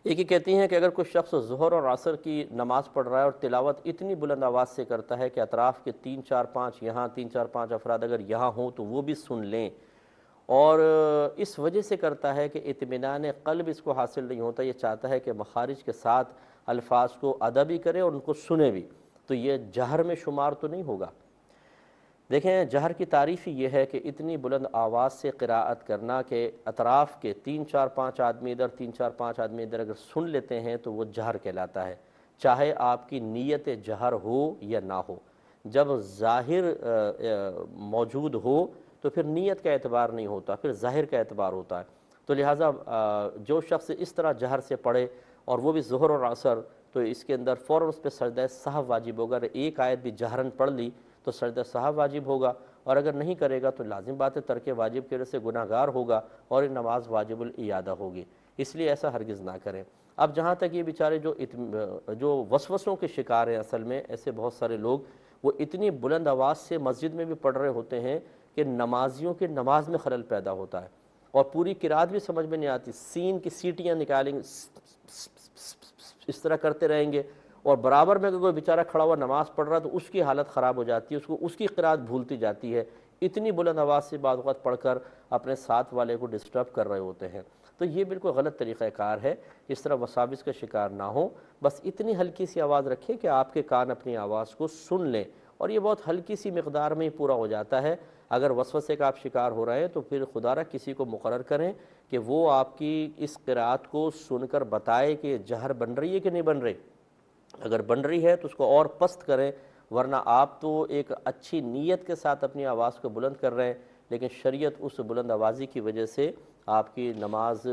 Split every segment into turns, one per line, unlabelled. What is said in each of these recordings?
ایک ہی کہتی ہیں کہ اگر کوئی شخص ظہر اور عصر کی نماز پڑھ رہا ہے اور تلاوت اتنی بلند آواز سے کرتا ہے کہ اطراف کے 3 4 5 یہاں 3 4 5 افراد اگر یہاں ہوں تو وہ بھی سن لیں، اور اس وجہ سے کرتا ہے کہ اطمینان قلب اس کو حاصل نہیں ہوتا، یہ چاہتا ہے کہ مخارج کے ساتھ الفاظ کو ادا بھی کرے اور ان کو سنے بھی، تو یہ جہر میں شمار تو نہیں ہوگا۔ دیکھیں جہر کی تعریف ہی یہ ہے کہ اتنی بلند آواز سے قراءت کرنا کہ اطراف کے 3 4 5 آدمی ادھر 3 4 5 آدمی ادھر اگر سن لیتے ہیں تو وہ جہر کہلاتا ہے، چاہے آپ کی نیت جہر ہو یا نہ ہو۔ جب ظاہر موجود ہو تو پھر نیت کا اعتبار نہیں ہوتا، پھر ظاہر کا اعتبار ہوتا ہے۔ تو لہٰذا جو شخص اس طرح جہر سے پڑھے اور وہ بھی ظہر اور عصر، تو اس کے اندر فوراً اس پہ سجدہ سہو واجب ہوگا۔ اگر ایک آیت بھی جہراً پڑھ لی تو سجدہ سہو واجب ہوگا، اور اگر نہیں کرے گا تو لازم بات ہے ترک واجب کی وجہ سے گناہ گار ہوگا اور یہ نماز واجب الاعادہ ہوگی، اس لیے ایسا ہرگز نہ کریں۔ اب جہاں تک یہ بیچارے جو وسوسوں کے شکار ہیں، اصل میں ایسے بہت سارے لوگ وہ اتنی بلند آواز سے مسجد میں بھی پڑھ رہے ہوتے ہیں کہ نمازیوں کے نماز میں خلل پیدا ہوتا ہے، اور پوری قرات بھی سمجھ میں نہیں آتی، سین کی سیٹیاں نکالیں گے، اس طرح کرتے رہیں گے، اور برابر میں اگر کوئی بیچارہ کھڑا ہوا نماز پڑھ رہا تو اس کی حالت خراب ہو جاتی ہے، اس کی قرات بھولتی جاتی ہے، اتنی بلند آواز سے بعض اوقات پڑھ کر اپنے ساتھ والے کو ڈسٹرب کر رہے ہوتے ہیں۔ تو یہ بالکل غلط طریقہ کار ہے، اس طرح وساوس کا شکار نہ ہو، بس اتنی ہلکی سی آواز رکھیں کہ آپ کے کان اپنی آواز کو سن لیں، اور یہ بہت ہلکی سی مقدار میں ہی پورا ہو جاتا ہے۔ اگر وسوسے کا آپ شکار ہو رہے ہیں تو پھر خدا را کسی کو مقرر کریں کہ وہ آپ کی اس قرات کو سن کر بتائے کہ جہر بن رہی ہے کہ نہیں بن رہی۔ اگر بن رہی ہے تو اس کو اور پست کریں، ورنہ آپ تو ایک اچھی نیت کے ساتھ اپنی آواز کو بلند کر رہے ہیں، لیکن شریعت اس بلند آوازی کی وجہ سے آپ کی نماز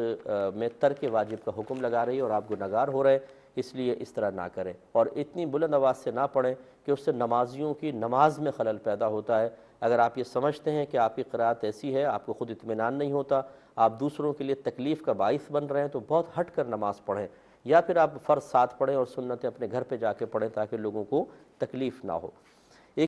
میں ترک واجب کا حکم لگا رہی ہے اور آپ گنہگار ہو رہے ہیں، اس لیے اس طرح نہ کریں، اور اتنی بلند آواز سے نہ پڑھیں کہ اس سے نمازیوں کی نماز میں خلل پیدا ہوتا ہے۔ اگر آپ یہ سمجھتے ہیں کہ آپ کی قرات ایسی ہے، آپ کو خود اطمینان نہیں ہوتا، آپ دوسروں کے لیے تکلیف کا باعث بن رہے ہیں، تو بہت ہٹ کر نماز پڑھیں، یا پھر آپ فرض ساتھ پڑھیں اور سنتیں اپنے گھر پہ جا کے پڑھیں تاکہ لوگوں کو تکلیف نہ ہو۔